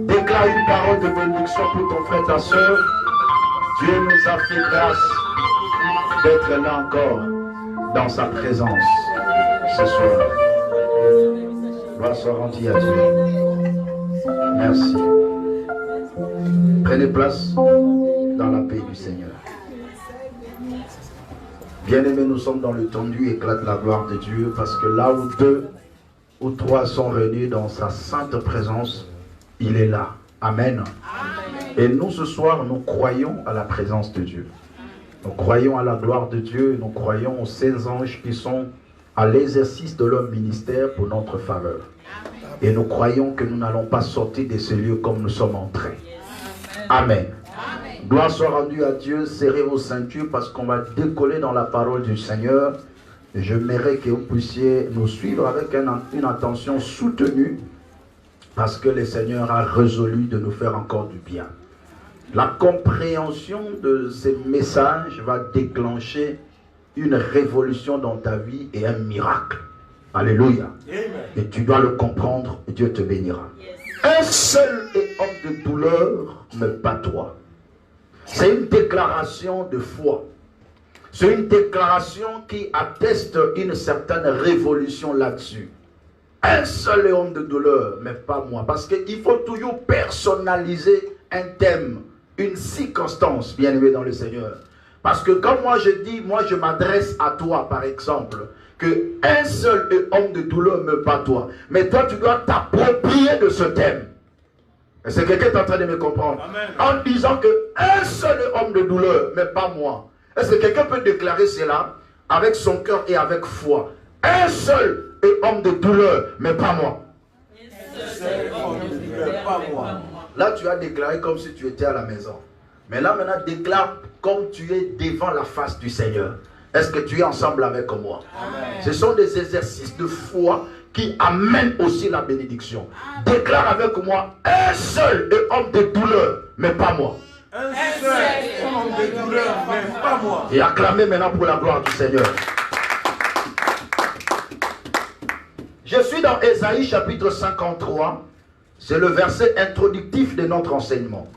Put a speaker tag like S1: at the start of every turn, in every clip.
S1: Déclare une parole de bénédiction pour ton frère, ta soeur. Dieu nous a fait grâce d'être là encore dans sa présence ce soir. Gloire soit rendue à Dieu. Merci. Prenez place dans la paix du Seigneur. Bien-aimés, nous sommes dans le tendu, éclate la gloire de Dieu, parce que là où 2 ou 3 sont réunis dans sa sainte présence, il est là. Amen. Et nous, ce soir, nous croyons à la présence de Dieu. Nous croyons à la gloire de Dieu, nous croyons aux saints anges qui sont à l'exercice de leur ministère pour notre faveur. Et nous croyons que nous n'allons pas sortir de ce lieu comme nous sommes entrés. Amen. Gloire soit rendue à Dieu. Serrez vos ceintures parce qu'on va décoller dans la parole du Seigneur. J'aimerais que vous puissiez nous suivre avec une attention soutenue parce que le Seigneur a résolu de nous faire encore du bien. La compréhension de ces messages va déclencher une révolution dans ta vie et un miracle. Alléluia. Et tu dois le comprendre et Dieu te bénira. Un seul est homme de douleur, mais pas toi. C'est une déclaration de foi. C'est une déclaration qui atteste une certaine révolution là-dessus. Un seul est homme de douleur, mais pas moi. Parce qu'il faut toujours personnaliser un thème, une circonstance, bien aimé dans le Seigneur. Parce que quand moi je dis, moi je m'adresse à toi par exemple, que un seul est homme de douleur, mais pas toi. Mais toi tu dois t'approprier de ce thème. Est-ce que quelqu'un est en train de me comprendre? Amen. En disant que un seul est homme de douleur, mais pas moi. Est-ce que quelqu'un peut déclarer cela avec son cœur et avec foi? Un seul est homme de douleur, mais pas moi. Un seul est homme de douleur, pas moi. Là tu as déclaré comme si tu étais à la maison. Mais là maintenant déclare comme tu es devant la face du Seigneur. Est-ce que tu es ensemble avec moi? Amen. Ce sont des exercices de foi qui amènent aussi la bénédiction. Amen. Déclare avec moi, un seul est homme de douleur, mais pas moi. Un seul est homme de douleur, mais pas moi. Et acclamez maintenant pour la gloire du Seigneur. Je suis dans Ésaïe chapitre 53. C'est le verset introductif de notre enseignement.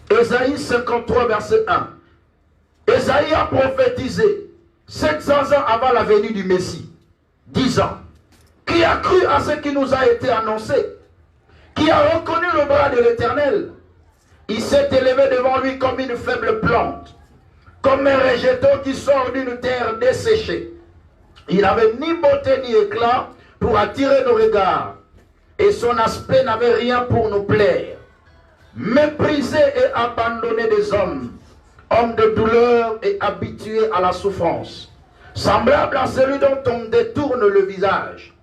S1: Ésaïe 53 verset 1. Ésaïe a prophétisé 700 ans avant la venue du Messie, disant, qui a cru à ce qui nous a été annoncé, qui a reconnu le bras de l'Éternel. Il s'est élevé devant lui comme une faible plante, comme un rejeton qui sort d'une terre desséchée. Il n'avait ni beauté ni éclat pour attirer nos regards, et son aspect n'avait rien pour nous plaire. Méprisé et abandonné des hommes, homme de douleur et habitué à la souffrance, semblable à celui dont on détourne le visage.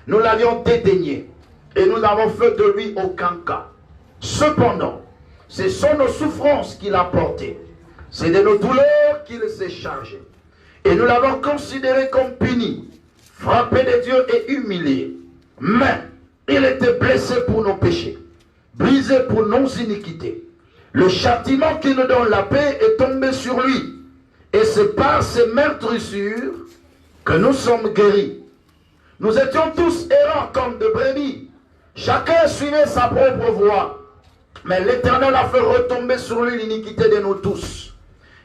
S1: Nous l'avions dédaigné et nous n'avons fait de lui aucun cas. Cependant, ce sont nos souffrances qu'il a portées. C'est de nos douleurs qu'il s'est chargé. Et nous l'avons considéré comme puni, frappé de Dieu et humilié. Mais il était blessé pour nos péchés, brisé pour nos iniquités. Le châtiment qui nous donne la paix est tombé sur lui. Et c'est par ses meurtrissures que nous sommes guéris. Nous étions tous errants comme de brebis. Chacun suivait sa propre voie. Mais l'Éternel a fait retomber sur lui l'iniquité de nous tous.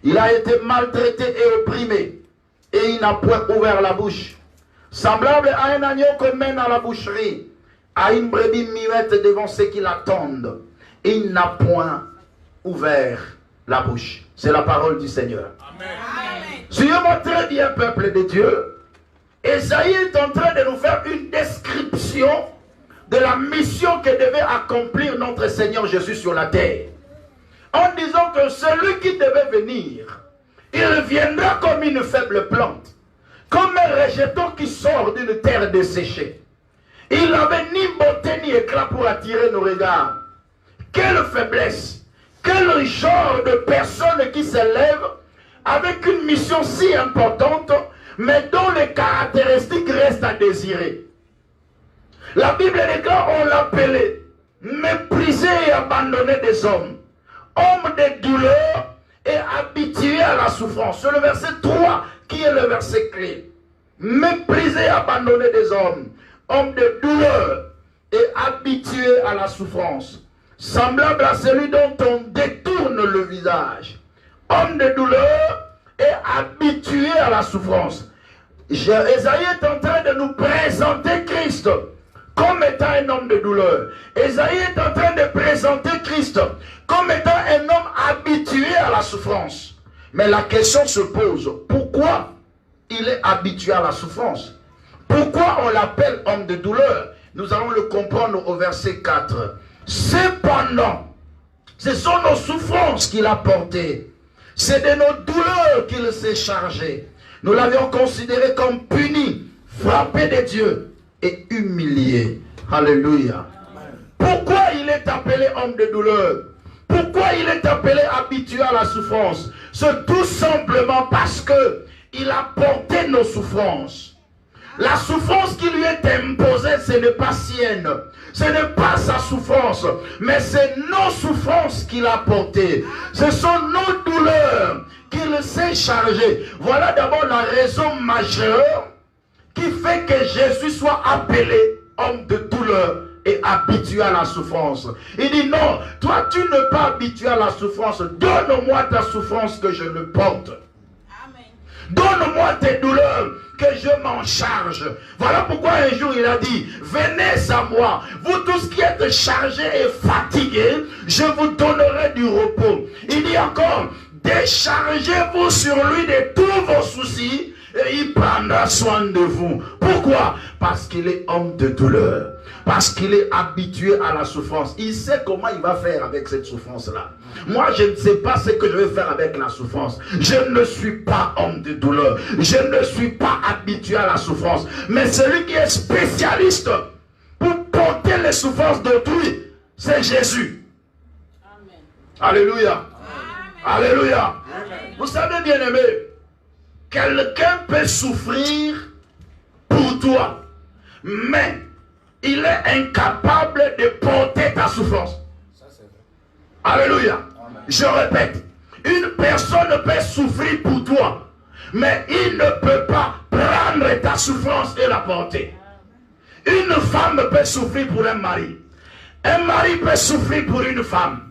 S1: Il a été maltraité et opprimé. Et il n'a point ouvert la bouche. Semblable à un agneau qu'on mène à la boucherie, à une brebis muette devant ceux qui l'attendent. Il n'a point ouvert la bouche. C'est la parole du Seigneur. Amen. Suivez-moi très bien, peuple de Dieu. Ésaïe est en train de nous faire une description de la mission que devait accomplir notre Seigneur Jésus sur la terre. En disant que celui qui devait venir, il viendra comme une faible plante, comme un rejeton qui sort d'une terre desséchée. Il n'avait ni beauté ni éclat pour attirer nos regards. Quelle faiblesse! Quel genre de personne qui s'élève avec une mission si importante, mais dont les caractéristiques restent à désirer. La Bible déclare, on l'appelait méprisé et abandonné des hommes, homme de douleur et habitué à la souffrance. C'est le verset 3 qui est le verset clé. Méprisé et abandonné des hommes, homme de douleur et habitué habitué à la souffrance, semblable à celui dont on détourne le visage. Homme de douleur et habitué à la souffrance. Ésaïe est en train de nous présenter Christ comme étant un homme de douleur. Ésaïe est en train de présenter Christ comme étant un homme habitué à la souffrance. Mais la question se pose, pourquoi il est habitué à la souffrance? Pourquoi on l'appelle homme de douleur? Nous allons le comprendre au verset 4. Cependant, ce sont nos souffrances qu'il a portées. C'est de nos douleurs qu'il s'est chargé. Nous l'avions considéré comme puni, frappé de Dieu et humilié. Alléluia. Pourquoi il est appelé homme de douleur? Pourquoi il est appelé habitué à la souffrance? C'est tout simplement parce que il a porté nos souffrances. La souffrance qui lui est imposée, ce n'est pas sienne. Ce n'est pas sa souffrance, mais c'est nos souffrances qu'il a portées. Ce sont nos douleurs qu'il s'est chargé. Voilà d'abord la raison majeure qui fait que Jésus soit appelé homme de douleur et habitué à la souffrance. Il dit non, toi tu n'es pas habitué à la souffrance. Donne-moi ta souffrance que je le porte. Donne-moi tes douleurs, que je m'en charge. Voilà pourquoi un jour il a dit, venez à moi, vous tous qui êtes chargés et fatigués, je vous donnerai du repos. Il dit encore, déchargez-vous sur lui de tous vos soucis, et il prendra soin de vous. Pourquoi? Parce qu'il est homme de douleur. Parce qu'il est habitué à la souffrance. Il sait comment il va faire avec cette souffrance-là. Moi, je ne sais pas ce que je vais faire avec la souffrance. Je ne suis pas homme de douleur. Je ne suis pas habitué à la souffrance. Mais celui qui est spécialiste pour porter les souffrances d'autrui, c'est Jésus. Amen. Alléluia. Amen. Alléluia. Amen. Vous savez, bien-aimé, quelqu'un peut souffrir pour toi, mais il est incapable de porter ta souffrance. Ça, c'est vrai. Alléluia. Amen. Je répète, une personne peut souffrir pour toi, mais il ne peut pas prendre ta souffrance et la porter. Une femme peut souffrir pour un mari. Un mari peut souffrir pour une femme.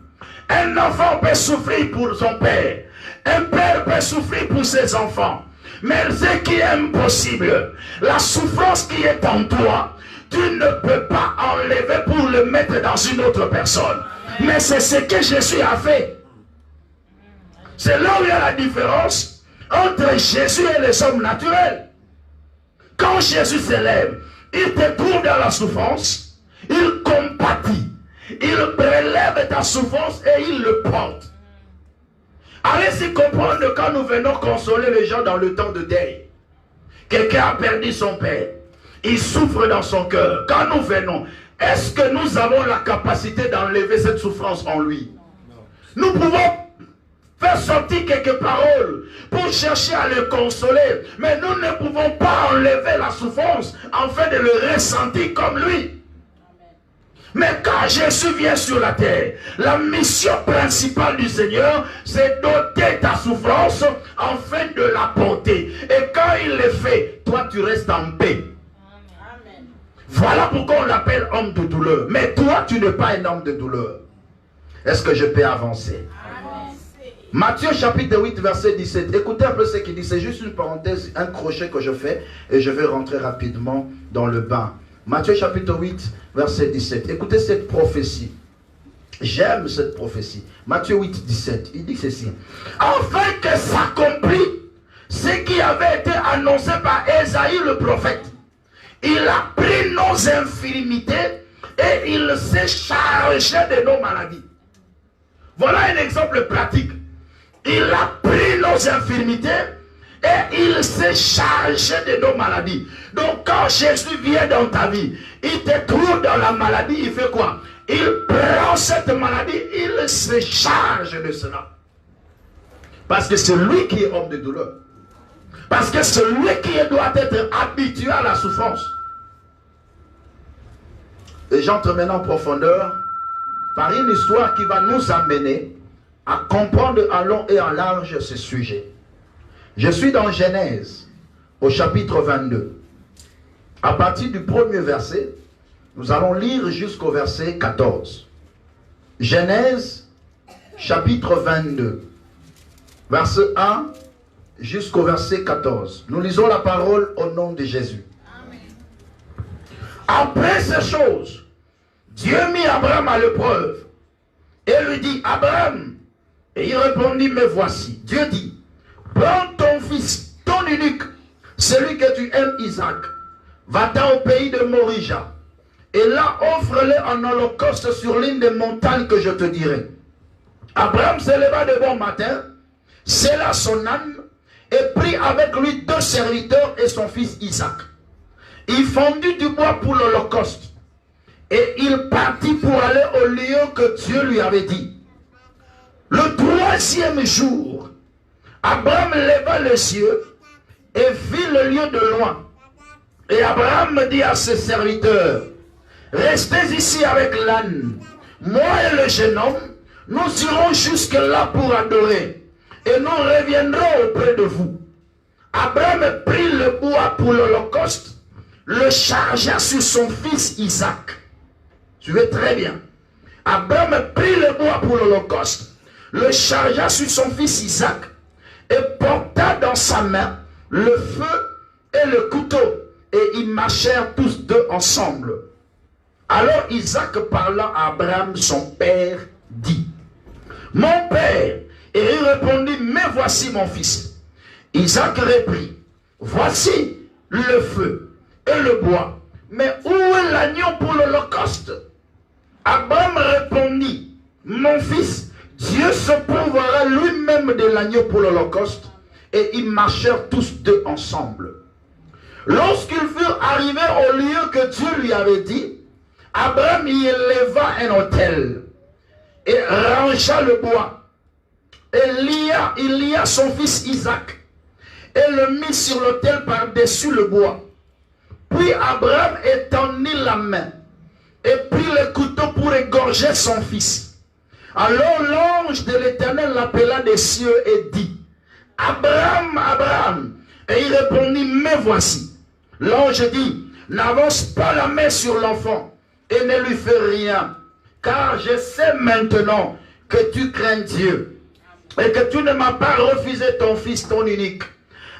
S1: Un enfant peut souffrir pour son père. Un père peut souffrir pour ses enfants. Mais ce qui est impossible, la souffrance qui est en toi, tu ne peux pas enlever pour le mettre dans une autre personne. Mais c'est ce que Jésus a fait. C'est là où il y a la différence entre Jésus et les hommes naturels. Quand Jésus s'élève, il te trouve dans la souffrance, il compatit, il prélève ta souffrance et il le porte. Allez-y comprendre quand nous venons consoler les gens dans le temps de deuil. Quelqu'un a perdu son père. Il souffre dans son cœur. Quand nous venons, est-ce que nous avons la capacité d'enlever cette souffrance en lui? Nous pouvons faire sortir quelques paroles pour chercher à le consoler. Mais nous ne pouvons pas enlever la souffrance afin de le ressentir comme lui. Mais quand Jésus vient sur la terre, la mission principale du Seigneur, c'est d'ôter ta souffrance afin de la porter. Et quand il le fait, toi tu restes en paix. Amen. Voilà pourquoi on l'appelle homme de douleur. Mais toi, tu n'es pas un homme de douleur. Est-ce que je peux avancer? Amen. Matthieu chapitre 8, verset 17. Écoutez un peu ce qu'il dit. C'est juste une parenthèse, un crochet que je fais. Et je vais rentrer rapidement dans le bain. Matthieu chapitre 8, verset 17. Écoutez cette prophétie. J'aime cette prophétie. Matthieu 8, 17. Il dit ceci. Afin que s'accomplisse ce qui avait été annoncé par Ésaïe le prophète. Il a pris nos infirmités et il s'est chargé de nos maladies. Voilà un exemple pratique. Il a pris nos infirmités et il s'est chargé de nos maladies. Donc quand Jésus vient dans ta vie, il te trouve dans la maladie, il fait quoi? Il prend cette maladie, il se charge de cela. Parce que c'est lui qui est homme de douleur. Parce que c'est lui qui doit être habitué à la souffrance. Et j'entre maintenant en profondeur par une histoire qui va nous amener à comprendre en long et en large ce sujet. Je suis dans Genèse, au chapitre 22. À partir du premier verset, Nous allons lire jusqu'au verset 14. Genèse, chapitre 22, verset 1 jusqu'au verset 14. Nous lisons la parole au nom de Jésus. Amen. Après ces choses, Dieu mit Abraham à l'épreuve et lui dit, Abraham, et il répondit, me voici. Dieu dit, prends ton fils, ton unique, celui que tu aimes, Isaac, va-t'en au pays de Morija, et là offre-le en holocauste sur l'une des montagnes que je te dirai. Abraham se leva de bon matin, sella son âne, et prit avec lui 2 serviteurs et son fils Isaac. Il fondit du bois pour l'holocauste, et il partit pour aller au lieu que Dieu lui avait dit. Le 3e jour, Abraham leva les yeux et vit le lieu de loin. Et Abraham dit à ses serviteurs, restez ici avec l'âne. Moi et le jeune homme, nous irons jusque là pour adorer. Et nous reviendrons auprès de vous. Abraham prit le bois pour l'holocauste, le chargea sur son fils Isaac. Suivez très bien. Abraham prit le bois pour l'holocauste, le chargea sur son fils Isaac, et porta dans sa main le feu et le couteau, et ils marchèrent tous deux ensemble. Alors Isaac parla à Abraham son père, dit, mon père. Et il répondit, mais voici mon fils. Isaac reprit, voici le feu et le bois, mais où est l'agneau pour l'holocauste? Abraham répondit, mon fils, Dieu se prouvera lui-même de l'agneau pour l'holocauste. Et ils marchèrent tous deux ensemble. Lorsqu'ils furent arrivés au lieu que Dieu lui avait dit, Abraham y éleva un autel et rangea le bois. Et il lia son fils Isaac et le mit sur l'autel par-dessus le bois. Puis Abraham étendit la main et prit le couteau pour égorger son fils. Alors l'ange de l'Éternel l'appela des cieux et dit, Abraham, Abraham. Et il répondit, me voici. L'ange dit, n'avance pas la main sur l'enfant et ne lui fais rien, car je sais maintenant que tu crains Dieu et que tu ne m'as pas refusé ton fils, ton unique.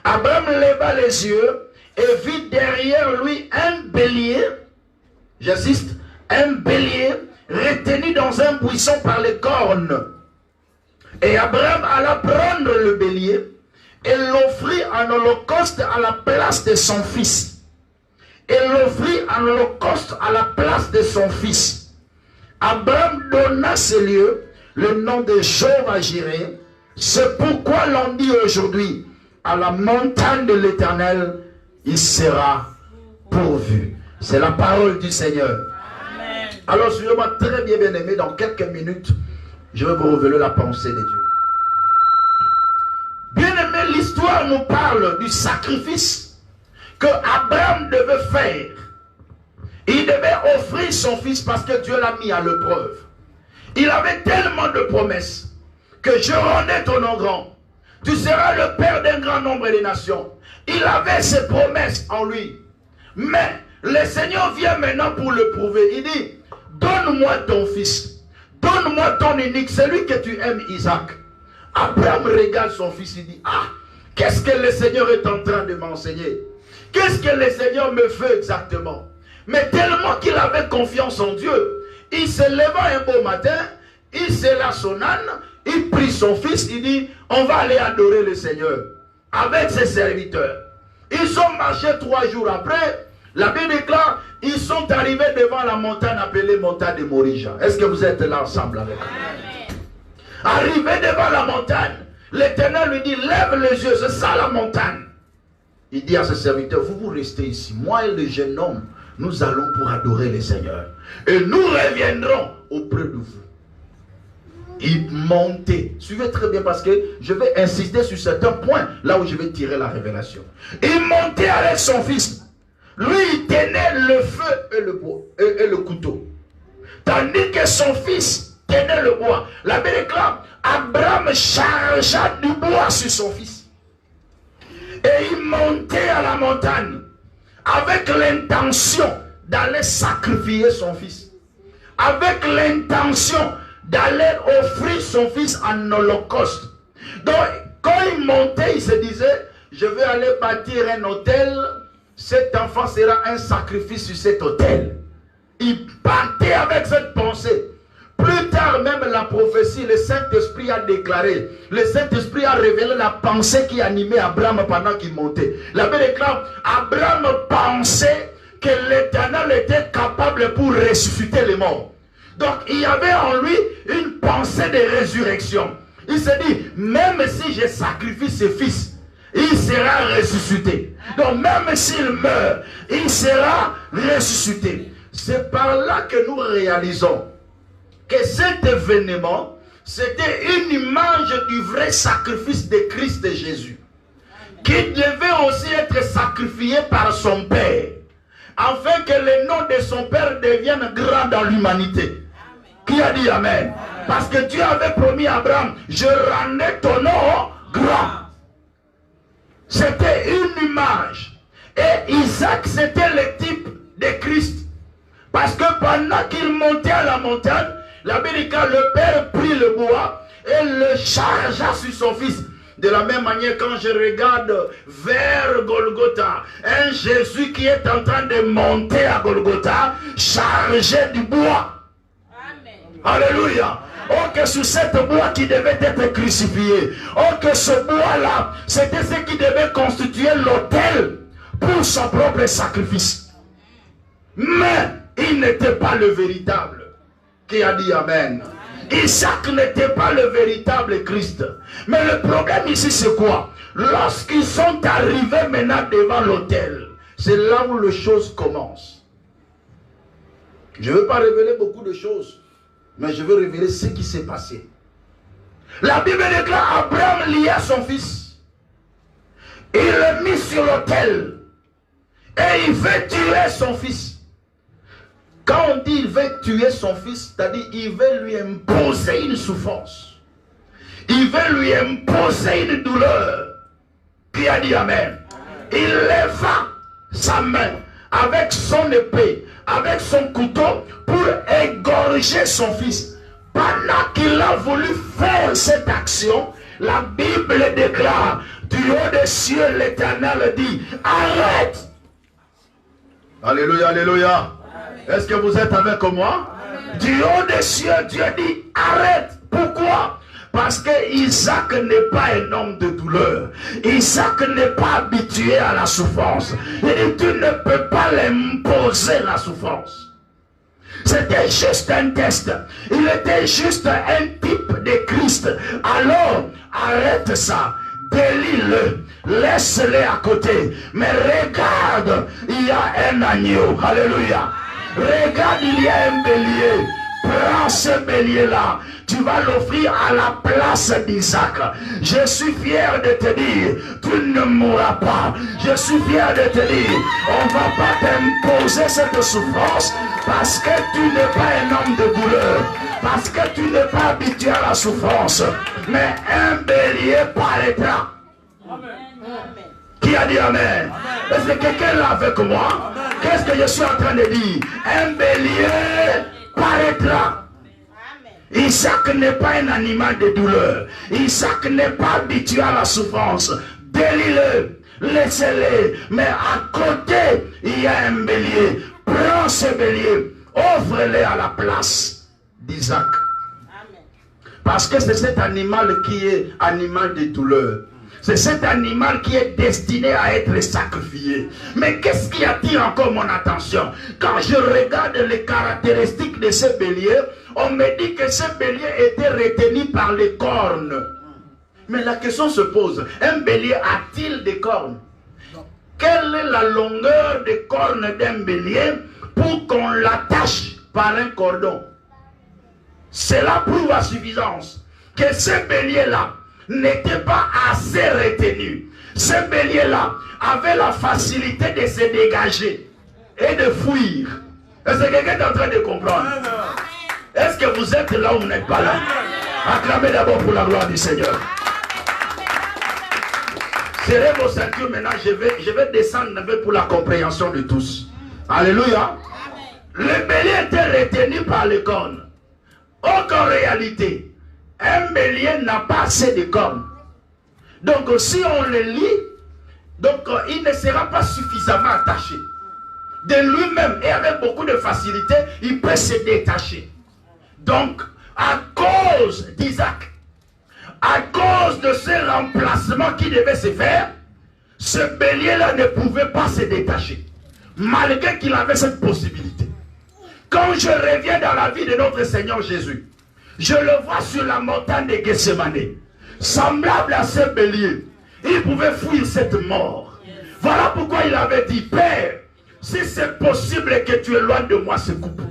S1: Abraham leva les yeux et vit derrière lui un bélier, j'insiste, un bélier retenu dans un buisson par les cornes. Et Abraham alla prendre le bélier et l'offrit en holocauste à la place de son fils. Et l'offrit en holocauste à la place de son fils. Abraham donna ce lieu le nom de Jéhovah-Jireh. C'est pourquoi l'on dit aujourd'hui, à la montagne de l'Éternel, il sera pourvu. C'est la parole du Seigneur. Amen. Alors, suivez-moi très bien, bien aimé, dans quelques minutes, je vais vous révéler la pensée de Dieu. Bien aimé, l'histoire nous parle du sacrifice que Abraham devait faire. Il devait offrir son fils parce que Dieu l'a mis à l'épreuve. Il avait tellement de promesses que je rendais ton nom grand. Tu seras le père d'un grand nombre de nations. Il avait ses promesses en lui. Mais le Seigneur vient maintenant pour le prouver. Il dit, donne-moi ton fils. Donne-moi ton unique, celui que tu aimes, Isaac. Abraham regarde son fils, il dit, ah, qu'est-ce que le Seigneur est en train de m'enseigner? Qu'est-ce que le Seigneur me fait exactement? Mais tellement qu'il avait confiance en Dieu, il se leva un beau matin, il sella son âne, il prit son fils, il dit, on va aller adorer le Seigneur avec ses serviteurs. Ils ont marché 3 jours après, la Bible déclare, ils sont arrivés devant la montagne appelée montagne de Morija. Est-ce que vous êtes là ensemble avec moi? Arrivé devant la montagne, l'Éternel lui dit, lève les yeux, c'est ça la montagne. Il dit à ses serviteurs, vous restez ici, moi et le jeune homme, nous allons pour adorer le Seigneur. Et nous reviendrons auprès de vous. Il montait. Suivez très bien parce que je vais insister sur certains points, là où je vais tirer la révélation. Il montait avec son fils. Lui, il tenait le feu et le bois, et le couteau. Tandis que son fils tenait le bois. La Bible déclare, Abraham chargea du bois sur son fils. Et il montait à la montagne avec l'intention d'aller sacrifier son fils. Avec l'intention d'aller offrir son fils en holocauste. Donc, quand il montait, il se disait, je vais aller bâtir un autel, cet enfant sera un sacrifice sur cet autel. Il partait avec cette pensée. Plus tard même la prophétie, le Saint-Esprit a déclaré, le Saint-Esprit a révélé la pensée qui animait Abraham pendant qu'il montait. La Bible déclare, Abraham pensait que l'Éternel était capable pour ressusciter les morts. Donc il y avait en lui une pensée de résurrection. Il se dit, même si je sacrifie ce fils, il sera ressuscité. Donc même s'il meurt, il sera ressuscité. C'est par là que nous réalisons que cet événement, c'était une image du vrai sacrifice de Christ et Jésus, qui devait aussi être sacrifié par son Père, afin que le nom de son Père devienne grand dans l'humanité. Qui a dit Amen? Parce que Dieu avait promis à Abraham, je rendais ton nom grand. C'était une image. Et Isaac, c'était le type de Christ. Parce que pendant qu'il montait à la montagne, la Bible dit que le père prit le bois et le chargea sur son fils. De la même manière, quand je regarde vers Golgotha, un Jésus qui est en train de monter à Golgotha, chargé du bois. Amen. Alléluia. Oh, que sur cette bois qui devait être crucifié. Oh, que ce bois-là, c'était ce qui devait constituer l'autel pour son propre sacrifice. Mais il n'était pas le véritable. Qui a dit Amen? Isaac n'était pas le véritable Christ. Mais le problème ici, c'est quoi? Lorsqu'ils sont arrivés maintenant devant l'autel, c'est là où les choses commencent. Je ne veux pas révéler beaucoup de choses, mais je veux révéler ce qui s'est passé. La Bible déclare Abraham lia son fils. Il le mit sur l'autel. Et il veut tuer son fils. Quand on dit il veut tuer son fils, c'est-à-dire il veut lui imposer une souffrance. Il veut lui imposer une douleur. Qui a dit Amen? Il leva sa main avec son épée, avec son couteau pour égorger son fils. Pendant qu'il a voulu faire cette action, la Bible déclare, du haut des cieux, l'Éternel dit, arrête. Alléluia, alléluia. Est-ce que vous êtes avec moi? Amen. Du haut des cieux, Dieu dit, arrête. Pourquoi? Parce que Isaac n'est pas un homme de douleur. Isaac n'est pas habitué à la souffrance. Il dit, tu ne peux pas l'imposer la souffrance. C'était juste un test. Il était juste un type de Christ. Alors, arrête ça. Délie-le. Laisse-le à côté. Mais regarde, il y a un agneau. Alléluia. Regarde, il y a un bélier. Prends ce bélier-là. Tu vas l'offrir à la place d'Isaac. Je suis fier de te dire, tu ne mourras pas. Je suis fier de te dire, on ne va pas t'imposer cette souffrance parce que tu n'es pas un homme de douleur. Parce que tu n'es pas habitué à la souffrance. Mais un bélier paraîtra. Amen. Qui a dit Amen? Est-ce que quelqu'un l'a avec moi? Qu'est-ce que je suis en train de dire? Un bélier paraîtra. Isaac n'est pas un animal de douleur. Isaac n'est pas habitué à la souffrance. Délie-le, laissez-le. Mais à côté, il y a un bélier. Prends ce bélier, offre-le à la place d'Isaac. Parce que c'est cet animal qui est animal de douleur. C'est cet animal qui est destiné à être sacrifié. Mais qu'est-ce qui attire encore mon attention? Quand je regarde les caractéristiques de ce bélier, on me dit que ce bélier était retenu par les cornes. Mais la question se pose, un bélier a-t-il des cornes? Quelle est la longueur des cornes d'un bélier pour qu'on l'attache par un cordon? Cela prouve à suffisance que ce bélier-là n'était pas assez retenu. Ce bélier-là avait la facilité de se dégager et de fuir. Est-ce que quelqu'un est en train de comprendre? Est-ce que vous êtes là ou vous n'êtes pas là? Acclamez d'abord pour la gloire du Seigneur. Serrez vos ceintures maintenant, je vais descendre un peu pour la compréhension de tous. Alléluia. Le bélier était retenu par les cornes. Or qu'en réalité, un bélier n'a pas assez de cornes. Donc si on le lit, donc il ne sera pas suffisamment attaché. De lui-même et avec beaucoup de facilité, il peut se détacher. Donc, à cause d'Isaac, à cause de ce remplacement qui devait se faire, ce bélier-là ne pouvait pas se détacher, malgré qu'il avait cette possibilité. Quand je reviens dans la vie de notre Seigneur Jésus, je le vois sur la montagne de Gethsemane, semblable à ce bélier. Il pouvait fuir cette mort. Voilà pourquoi il avait dit, Père, si c'est possible que tu éloignes de moi ce couple.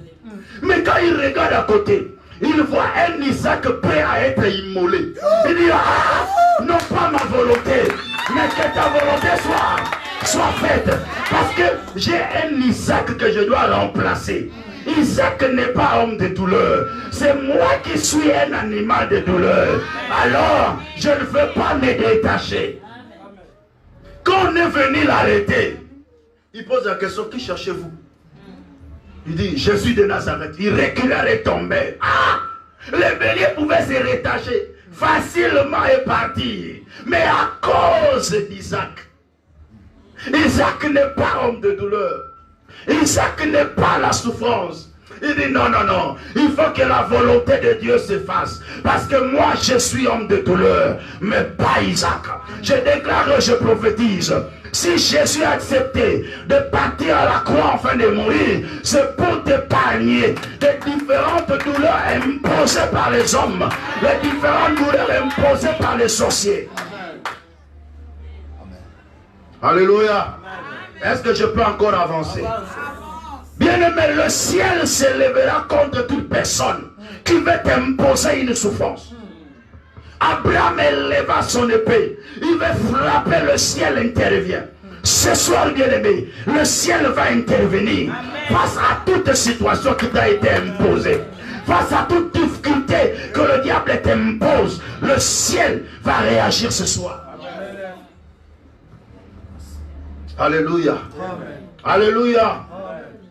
S1: Mais quand il regarde à côté, il voit un Isaac prêt à être immolé. Il dit, ah, non pas ma volonté, mais que ta volonté soit faite. Parce que j'ai un Isaac que je dois remplacer. Isaac n'est pas homme de douleur. C'est moi qui suis un animal de douleur. Alors, je ne veux pas me détacher. Quand on est venu l'arrêter, il pose la question, qui cherchez-vous? Il dit, Jésus de Nazareth. Il recule et tombait. Ah! Le bélier pouvait se rétacher facilement et partir. Mais à cause d'Isaac, Isaac n'est pas homme de douleur. Isaac n'est pas la souffrance. Il dit non, non, non. Il faut que la volonté de Dieu se fasse. Parce que moi, je suis homme de douleur. Mais pas Isaac. Je déclare, je prophétise. Si Jésus a accepté de partir à la croix afin de mourir, c'est pour t'épargner des différentes douleurs imposées par les hommes. Les différentes douleurs imposées par les sorciers. Alléluia. Est-ce que je peux encore avancer? Bien-aimé, le ciel s'élèvera contre toute personne qui veut t'imposer une souffrance. Abraham éleva son épée. Il veut frapper, le ciel intervient. Ce soir, bien-aimé, le ciel va intervenir face à toute situation qui t'a été imposée. Face à toute difficulté que le diable t'impose, le ciel va réagir ce soir. Alléluia. Alléluia.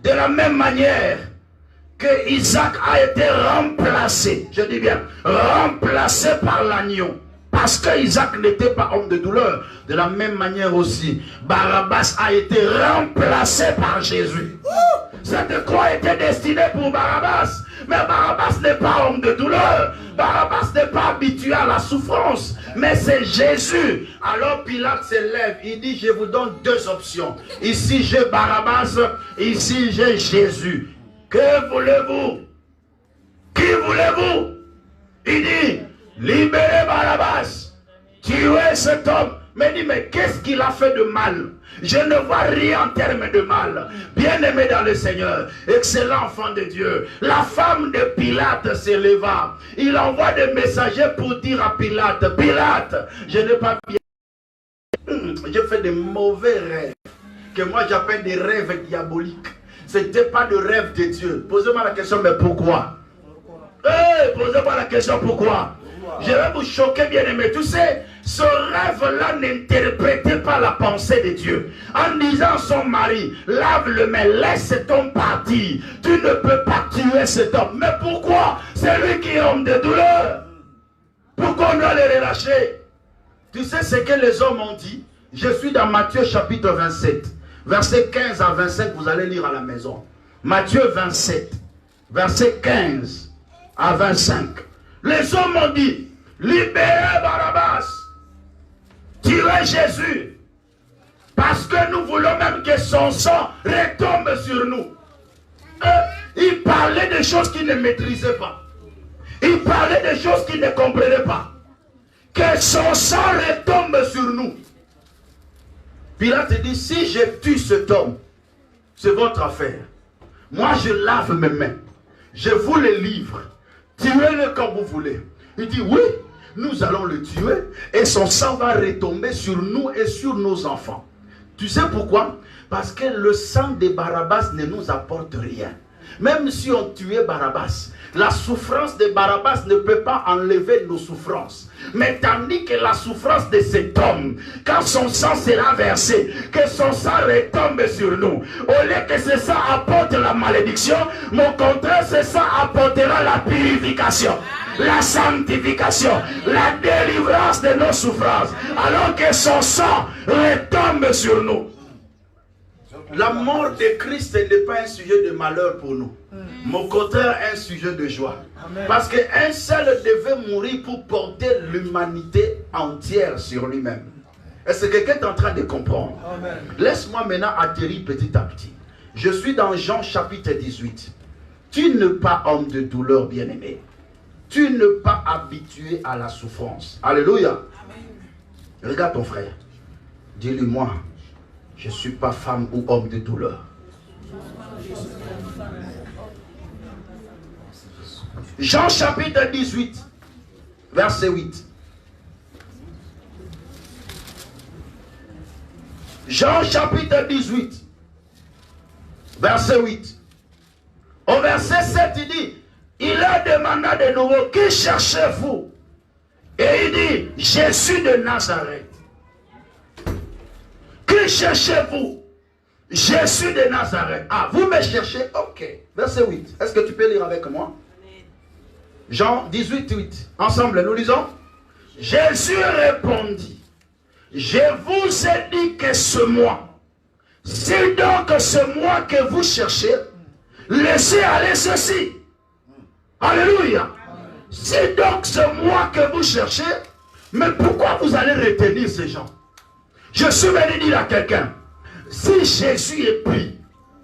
S1: De la même manière que Isaac a été remplacé, je dis bien, remplacé par l'agneau, parce que Isaac n'était pas homme de douleur. De la même manière aussi, Barabbas a été remplacé par Jésus. Cette croix était destinée pour Barabbas, mais Barabbas n'est pas homme de douleur. Barabbas n'est pas habitué à la souffrance, mais c'est Jésus. Alors Pilate se lève, il dit, je vous donne deux options. Ici j'ai Barabbas, ici j'ai Jésus. Que voulez-vous? Qui voulez-vous? Il dit, libérez Barabbas, tuez cet homme. Mais il dit, mais qu'est-ce qu'il a fait de mal? Je ne vois rien en termes de mal. Bien-aimé dans le Seigneur, excellent enfant de Dieu, la femme de Pilate s'éleva. Il envoie des messagers pour dire à Pilate, Pilate, je n'ai pas bien... J'ai fait de mauvais rêves, que moi j'appelle des rêves diaboliques. Ce n'était pas de rêve de Dieu. Posez-moi la question, mais pourquoi? Posez-moi la question, pourquoi? Je vais vous choquer, bien-aimé. Tu sais, ce rêve-là n'interprétait pas la pensée de Dieu. En disant à son mari, lave le main, laisse cet homme partir. Tu ne peux pas tuer cet homme. Mais pourquoi? C'est lui qui est homme de douleur. Pourquoi on doit le relâcher? Tu sais ce que les hommes ont dit? Je suis dans Matthieu chapitre 27. Verset 15 à 25, vous allez lire à la maison. Matthieu 27, verset 15 à 25. Les hommes ont dit, libérez Barabbas, tuez Jésus, parce que nous voulons même que son sang retombe sur nous. Il parlait des choses qu'il ne maîtrisait pas. Il parlait des choses qu'il ne comprenait pas. Que son sang retombe sur nous. Pilate dit, si je tue cet homme, c'est votre affaire. Moi, je lave mes mains. Je vous le livre. Tuez-le comme vous voulez. Il dit, oui, nous allons le tuer et son sang va retomber sur nous et sur nos enfants. Tu sais pourquoi? Parce que le sang de Barabbas ne nous apporte rien. Même si on tuait Barabbas, la souffrance de Barabbas ne peut pas enlever nos souffrances. Mais tandis que la souffrance de cet homme, quand son sang sera versé, que son sang retombe sur nous, au lieu que ce sang apporte la malédiction, mon contraire, ce sang apportera la purification, la sanctification, la délivrance de nos souffrances, alors que son sang retombe sur nous. La mort de Christ n'est pas un sujet de malheur pour nous. Mon contraire est un sujet de joie. Amen. Parce qu'un seul devait mourir pour porter l'humanité entière sur lui-même. Est-ce que quelqu'un est en train de comprendre? Laisse-moi maintenant atterrir petit à petit. Je suis dans Jean chapitre 18. Tu n'es pas homme de douleur, bien-aimé. Tu n'es pas habitué à la souffrance. Alléluia. Amen. Regarde ton frère. Dis-lui, moi, je ne suis pas femme ou homme de douleur. Jean chapitre 18, verset 8. Jean chapitre 18, verset 8. Au verset 7, il dit, il a demandé de nouveau, qui cherchez-vous? Et il dit, Jésus de Nazareth. Qui cherchez-vous? Jésus de Nazareth. Ah, vous me cherchez? Ok. Verset 8. Est-ce que tu peux lire avec moi? Jean 18, 8. Ensemble, nous lisons. Jésus répondit, je vous ai dit que ce moi, c'est donc ce moi que vous cherchez, laissez aller ceci. Alléluia. C'est donc ce moi que vous cherchez, mais pourquoi vous allez retenir ces gens? Je suis venu dire à quelqu'un, si Jésus est pris,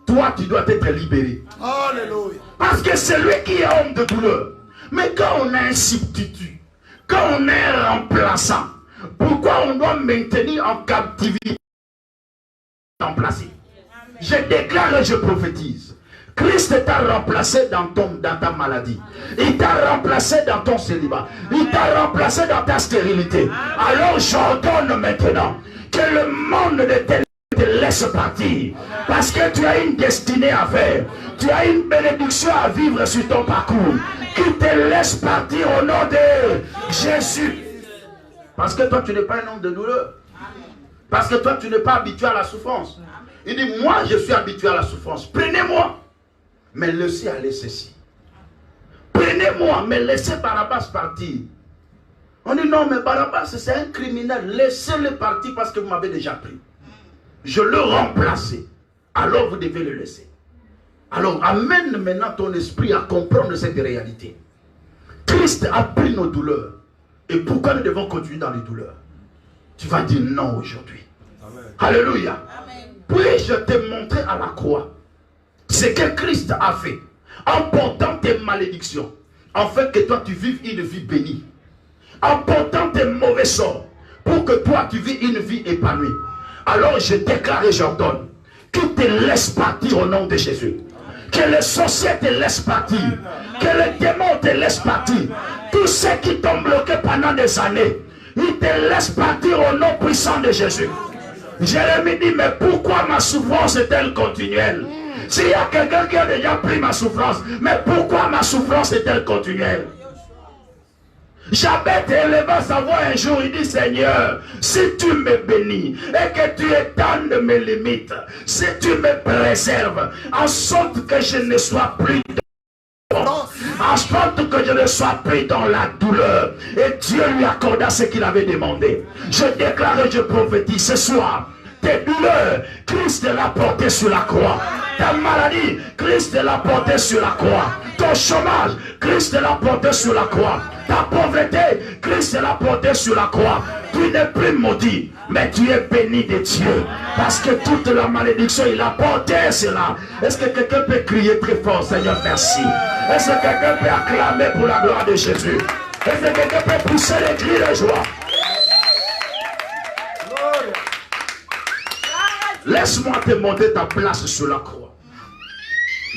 S1: toi tu dois être libéré. Alléluia. Parce que c'est lui qui est homme de douleur. Mais quand on a un substitut, quand on est un remplaçant, pourquoi on doit maintenir en captivité remplacé? Je déclare et je prophétise. Christ t'a remplacé dans ta maladie. Il t'a remplacé dans ton célibat. Il t'a remplacé dans ta stérilité. Alors j'ordonne maintenant que le monde de te laisse partir. Parce que tu as une destinée à faire. Tu as une bénédiction à vivre sur ton parcours. Qui te laisse partir au nom de Jésus. Parce que toi tu n'es pas un homme de douleur. Parce que toi tu n'es pas habitué à la souffrance. Il dit, moi je suis habitué à la souffrance. Prenez-moi. Mais laissez aller ceci. Prenez-moi, mais laissez Barabbas partir. On dit non, mais Barabbas c'est un criminel. Laissez-le partir parce que vous m'avez déjà pris. Je le remplace. Alors vous devez le laisser. Alors amène maintenant ton esprit à comprendre cette réalité. Christ a pris nos douleurs. Et pourquoi nous devons continuer dans les douleurs? Tu vas dire non aujourd'hui. Alléluia. Puis-je te montrer à la croix ce que Christ a fait en portant tes malédictions, en fait que toi tu vives une vie bénie, en portant tes mauvais sorts, pour que toi tu vives une vie épanouie. Alors je déclare et j'ordonne qu'il te laisse partir au nom de Jésus. Que les sorciers te laissent partir. Que les démons te laissent partir. Tous ceux qui t'ont bloqué pendant des années, ils te laissent partir au nom puissant de Jésus. Jérémie dit, mais pourquoi ma souffrance est-elle continuelle? S'il y a quelqu'un qui a déjà pris ma souffrance, mais pourquoi ma souffrance est-elle continuelle? Jabez éleva sa voix un jour, il dit, Seigneur, si tu me bénis et que tu étendes mes limites, si tu me préserves, en sorte que je ne sois plus en sorte que je ne sois pris dans la douleur. Et Dieu lui accorda ce qu'il avait demandé. Je déclare et je prophétise ce soir, tes douleurs, Christ l'a porté sur la croix. Ta maladie, Christ l'a porté sur la croix. Ton chômage, Christ l'a porté sur la croix. Ta pauvreté, Christ l'a porté sur la croix. Tu n'es plus maudit, mais tu es béni de Dieu. Parce que toute la malédiction, il a porté cela. Est-ce que quelqu'un peut crier très fort, Seigneur, merci? Est-ce que quelqu'un peut acclamer pour la gloire de Jésus? Est-ce que quelqu'un peut pousser les cris de joie? Laisse-moi te montrer ta place sur la croix.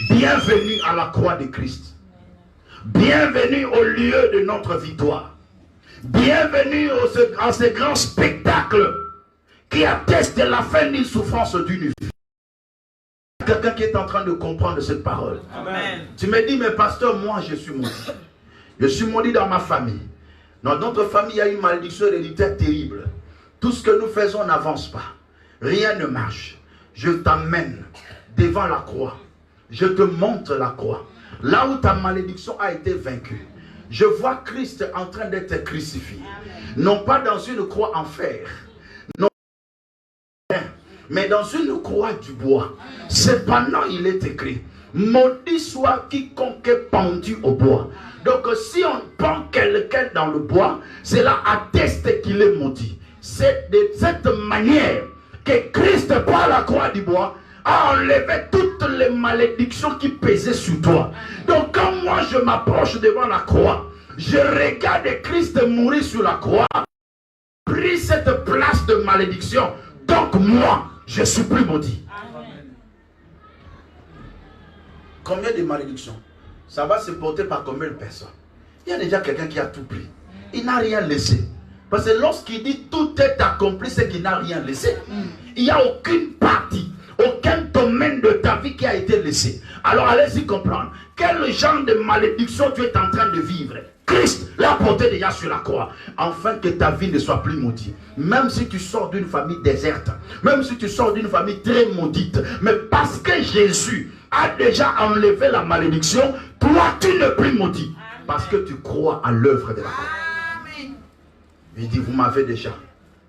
S1: Bienvenue à la croix de Christ. Bienvenue au lieu de notre victoire. Bienvenue à ce grand spectacle qui atteste la fin d'une souffrance d'une vie. quelqu'un qui est en train de comprendre cette parole?
S2: Amen.
S1: Tu me dis, mais pasteur, moi je suis maudit. Je suis maudit dans ma famille. Dans notre famille, il y a une malédiction héréditaire terrible. Tout ce que nous faisons n'avance pas. Rien ne marche. Je t'amène devant la croix. Je te montre la croix. Là où ta malédiction a été vaincue. Je vois Christ en train d'être crucifié. Non pas dans une croix en fer. Non, mais dans une croix du bois. Cependant, il est écrit: maudit soit quiconque est pendu au bois. Donc si on pend quelqu'un dans le bois, cela atteste qu'il est maudit. C'est de cette manière que Christ, par la croix du bois, a enlevé toutes les malédictions qui pesaient sur toi. Donc quand moi je m'approche devant la croix, je regarde Christ mourir sur la croix, pris cette place de malédiction. Donc moi, je suis plus maudit. Combien de malédictions? Ça va se porter par combien de personnes? Il y a déjà quelqu'un qui a tout pris. Il n'a rien laissé. Parce que lorsqu'il dit tout est accompli, c'est qu'il n'a rien laissé. Il n'y a aucune partie, aucun domaine de ta vie qui a été laissé. Alors allez-y comprendre. Quel genre de malédiction tu es en train de vivre? Christ l'a porté déjà sur la croix, afin que ta vie ne soit plus maudite. Même si tu sors d'une famille déserte, même si tu sors d'une famille très maudite, mais parce que Jésus a déjà enlevé la malédiction, toi tu n'es plus maudit. Parce que tu crois à l'œuvre de la croix. Il dit, vous m'avez déjà,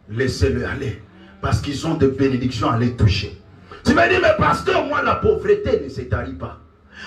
S1: laissez-le aller. Parce qu'ils ont des bénédictions à les toucher. Tu me dis, mais pasteur, moi la pauvreté ne s'étarit pas.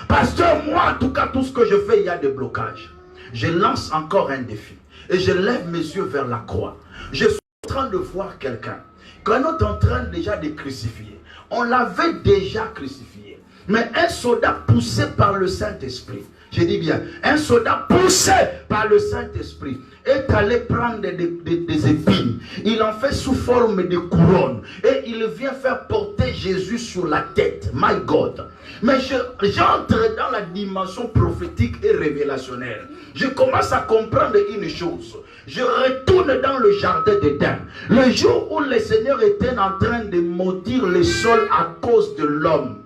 S1: Pasteur, moi en tout cas, tout ce que je fais, il y a des blocages. Je lance encore un défi. Et je lève mes yeux vers la croix. Je suis en train de voir quelqu'un qu'on est en train déjà de crucifier. On l'avait déjà crucifié. Mais un soldat poussé par le Saint-Esprit, je dis bien, un soldat poussé par le Saint-Esprit est allé prendre des épines. Il en fait sous forme de couronne. Et il vient faire porter Jésus sur la tête. My God. Mais j'entre dans la dimension prophétique et révélationnelle. Je commence à comprendre une chose. Je retourne dans le jardin d'Éden. Le jour où le Seigneur était en train de maudire le sol à cause de l'homme.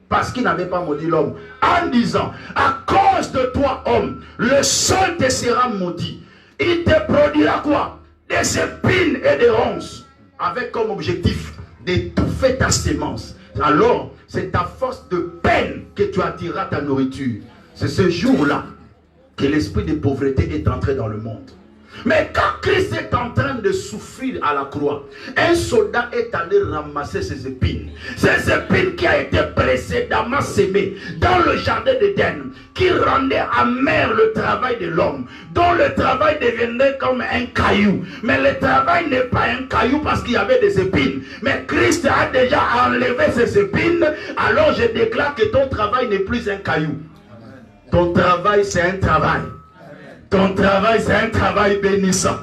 S1: Parce qu'il n'avait pas maudit l'homme. En disant, à cause de toi, homme, le sol te sera maudit. Il te produira quoi? Des épines et des ronces. Avec comme objectif d'étouffer ta sémence. Alors, c'est ta force de peine que tu attireras ta nourriture. C'est ce jour-là que l'esprit de pauvreté est entré dans le monde. Mais quand Christ est en train de souffrir à la croix, un soldat est allé ramasser ses épines. Ces épines qui a été précédemment sémées dans le jardin d'Éden, qui rendait amer le travail de l'homme, dont le travail devenait comme un caillou. Mais le travail n'est pas un caillou parce qu'il y avait des épines. Mais Christ a déjà enlevé ses épines. Alors je déclare que ton travail n'est plus un caillou. Ton travail, c'est un travail. Ton travail, c'est un travail bénissant.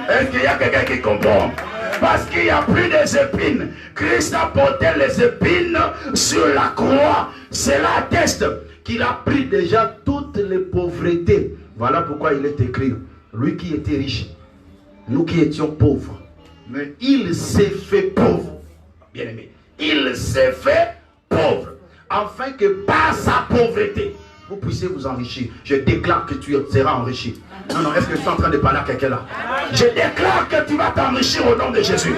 S1: Est-ce qu'il y a quelqu'un qui comprend? Parce qu'il n'y a plus des épines. Christ a porté les épines sur la croix. Cela atteste qu'il a pris déjà toutes les pauvretés. Voilà pourquoi il est écrit, lui qui était riche, nous qui étions pauvres, mais il s'est fait pauvre. Bien aimé, il s'est fait pauvre, afin que par sa pauvreté, vous puissiez vous enrichir. Je déclare que tu seras enrichi. Non, non, est-ce que je suis en train de parler à quelqu'un là? Je déclare que tu vas t'enrichir au nom de Jésus.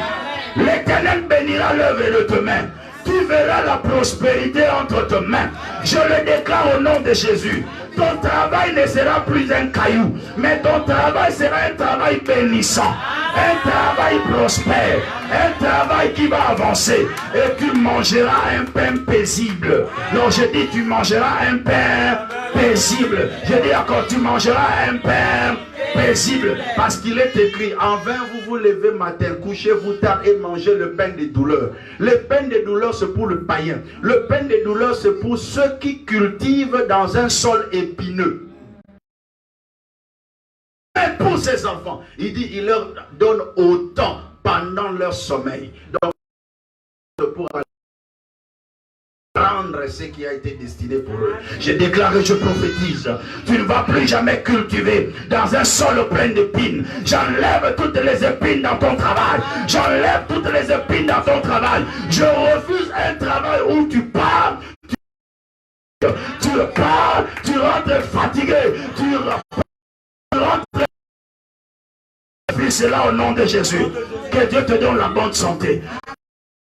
S1: L'Éternel bénira l'œuvre de tes mains. Tu verras la prospérité entre tes mains. Je le déclare au nom de Jésus. Ton travail ne sera plus un caillou, mais ton travail sera un travail bénissant, un travail prospère, un travail qui va avancer. Et tu mangeras un pain paisible. Non, je dis tu mangeras un pain paisible. Je dis encore tu mangeras un pain paisible. Parce qu'il est écrit, en vain vous vous levez matin, couchez-vous tard et mangez le pain des douleurs. Le pain des douleurs c'est pour le païen. Le pain des douleurs c'est pour ceux qui cultivent dans un sol épineux. Et pour ces enfants, il dit, il leur donne autant pendant leur sommeil. Donc, pour Rendre ce qui a été destiné pour eux. Je déclare et je prophétise. Tu ne vas plus jamais cultiver dans un sol plein d'épines. J'enlève toutes les épines dans ton travail. J'enlève toutes les épines dans ton travail. Je refuse un travail où tu pars. Tu pars, tu rentres fatigué. Tu rentres. C'est là au nom de Jésus. Que Dieu te donne la bonne santé.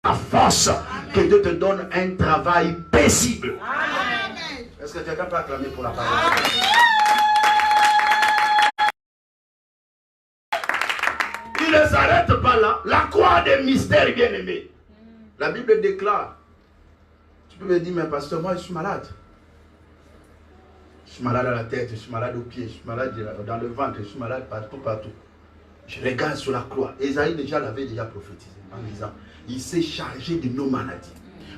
S1: La force. Que Dieu te donne un travail paisible. Est-ce que quelqu'un peut acclamer pour la parole? Il ne s'arrête pas là. La croix des mystères, bien-aimés. La Bible déclare. Tu peux me dire, mais pasteur, moi je suis malade. Je suis malade à la tête, je suis malade aux pieds, je suis malade dans le ventre, je suis malade partout, partout. Je regarde sur la croix. Esaïe l'avait déjà prophétisé en disant, il s'est chargé de nos maladies.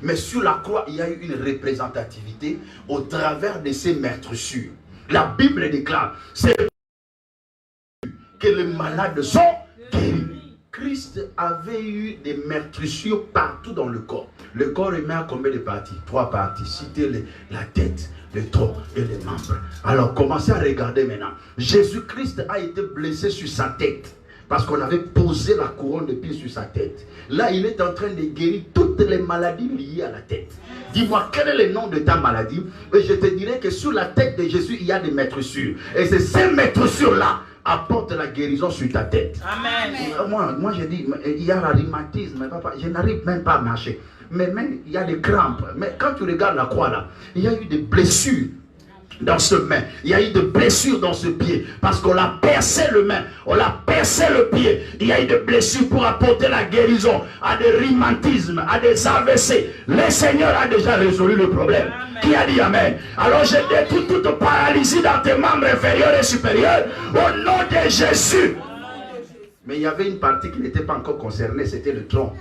S1: Mais sur la croix, il y a eu une représentativité au travers de ces meurtrissures. La Bible déclare, c'est que les malades sont guéris. Christ avait eu des meurtrissures partout dans le corps. Le corps est mis à combien de parties? 3 parties. Citez la tête, le tronc et les membres. Alors commencez à regarder maintenant. Jésus-Christ a été blessé sur sa tête. Parce qu'on avait posé la couronne de pied sur sa tête. Là, il est en train de guérir toutes les maladies liées à la tête. Dis-moi, quel est le nom de ta maladie? Et je te dirai que sur la tête de Jésus, il y a des meurtrissures. Et c'est ces meurtrissures-là apportent la guérison sur ta tête. Amen. Moi je dis, il y a la rhumatisme, papa, je n'arrive même pas à marcher. Mais même, il y a des crampes. Mais quand tu regardes la croix là, il y a eu des blessures dans ce main, il y a eu des blessures dans ce pied parce qu'on l'a percé le main, on l'a percé le pied. Il y a eu des blessures pour apporter la guérison à des rhumatismes, à des AVC. Le Seigneur a déjà résolu le problème. Amen. Qui a dit Amen? Alors je détruis toute paralysie dans tes membres inférieurs et supérieurs au nom de Jésus. Mais il y avait une partie qui n'était pas encore concernée, c'était le tronc.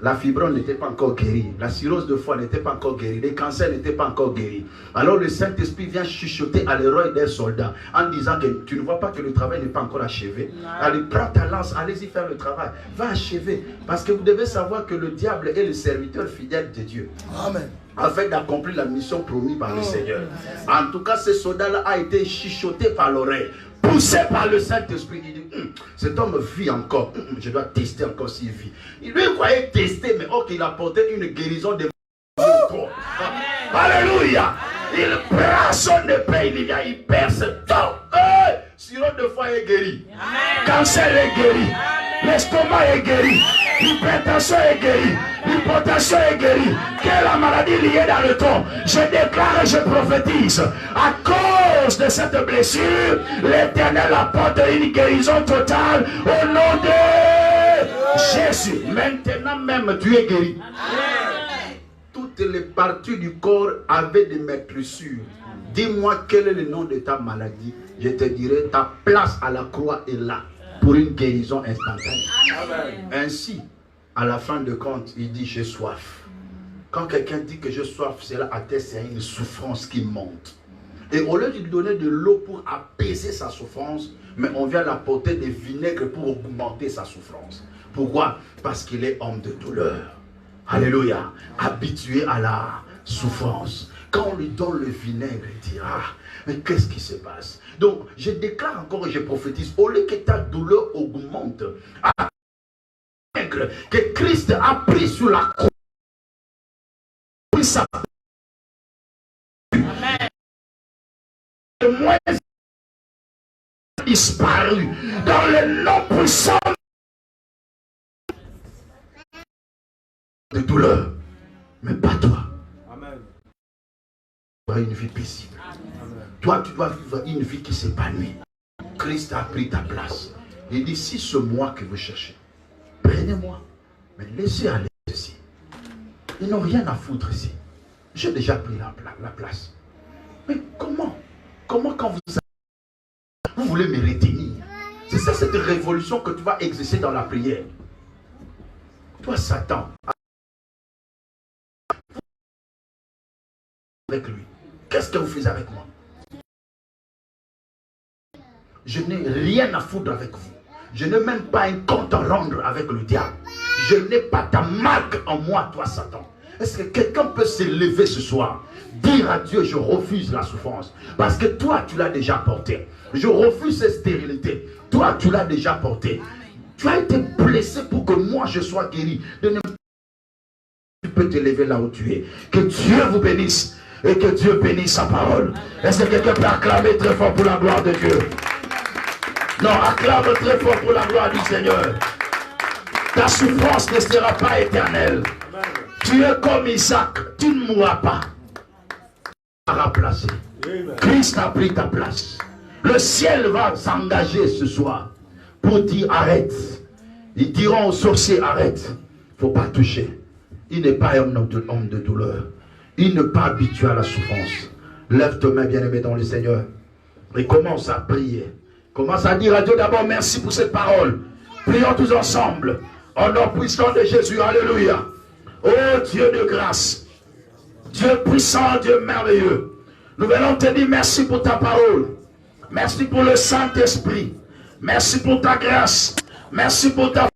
S1: La fibrome n'était pas encore guérie. La cirrhose de foie n'était pas encore guérie. Les cancers n'étaient pas encore guéris. Alors le Saint-Esprit vient chuchoter à l'oreille d'un soldat en disant que tu ne vois pas que le travail n'est pas encore achevé. Allez, prends ta lance, allez-y faire le travail. Va achever. Parce que vous devez savoir que le diable est le serviteur fidèle de Dieu. Amen. Afin d'accomplir la mission promise par le Seigneur. En tout cas, ce soldat-là a été chuchoté par l'oreille. Poussé par le Saint-Esprit, il dit, cet homme vit encore, je dois tester encore s'il vit. Il lui croyait tester, mais oh, qu'il apportait une guérison de Alléluia. Il prend son épée, il vient, il perce tout. Sirop de foie est guéri. Cancer est guéri. L'estomac est guéri. L'hypertension est guérie. L'hypotension est guérie. Quelle est la maladie liée dans le tronc? Je déclare et je prophétise. À cause de cette blessure, l'Éternel apporte une guérison totale au nom de Jésus. Maintenant même, tu es guéri. Amen. Toutes les parties du corps avaient des meurtrissures. Dis-moi quel est le nom de ta maladie. Je te dirai, ta place à la croix est là pour une guérison instantanée. Amen. Ainsi, à la fin de compte, il dit j'ai soif. Quand quelqu'un dit que j'ai soif, cela atteste à une souffrance qui monte. Et au lieu de lui donner de l'eau pour apaiser sa souffrance, mais on vient l'apporter des vinaigres pour augmenter sa souffrance. Pourquoi? Parce qu'il est homme de douleur. Alléluia. Habitué à la souffrance. Quand on lui donne le vinaigre, il dit ah, mais qu'est-ce qui se passe? Donc, je déclare encore et je prophétise, au lieu que ta douleur augmente, que Christ a pris sur la croix, le moins disparu dans le nom puissant de douleur, mais pas toi. Amen. Tu dois une vie paisible. Amen. Toi, tu dois vivre une vie qui s'épanouit. Christ a pris ta place. Il dit, si c'est moi que vous cherchez, prenez-moi, mais laissez aller ici. Ils n'ont rien à foutre ici. J'ai déjà pris la place. Mais comment quand vous voulez me retenir? C'est ça cette révolution que tu vas exercer dans la prière. Toi, Satan, avec lui, qu'est-ce que vous faites avec moi? Je n'ai rien à foutre avec vous. Je n'ai même pas un compte à rendre avec le diable. Je n'ai pas ta marque en moi, toi, Satan. Est-ce que quelqu'un peut se lever ce soir? Dire à Dieu, je refuse la souffrance. Parce que toi, tu l'as déjà porté. Je refuse cette stérilité. Toi, tu l'as déjà porté. Tu as été blessé pour que moi, je sois guéri. Tu peux te lever là où tu es. Que Dieu vous bénisse. Et que Dieu bénisse sa parole. Est-ce que quelqu'un peut acclamer très fort pour la gloire de Dieu? Non, acclame très fort pour la gloire du Seigneur. Ta souffrance ne sera pas éternelle. Tu es comme Isaac. Tu ne mourras pas. Tu seras placé. Christ a pris ta place. Le ciel va s'engager ce soir pour dire arrête. Ils diront aux sorciers arrête. Il ne faut pas toucher. Il n'est pas un homme de douleur. Il n'est pas habitué à la souffrance. Lève tes mains, bien-aimé dans le Seigneur. Et commence à prier. Commence à dire à Dieu d'abord merci pour cette parole. Prions tous ensemble. Au nom puissant de Jésus. Alléluia. Oh Dieu de grâce. Dieu puissant, Dieu merveilleux. Nous venons te dire merci pour ta parole. Merci pour le Saint-Esprit. Merci pour ta grâce. Merci pour ta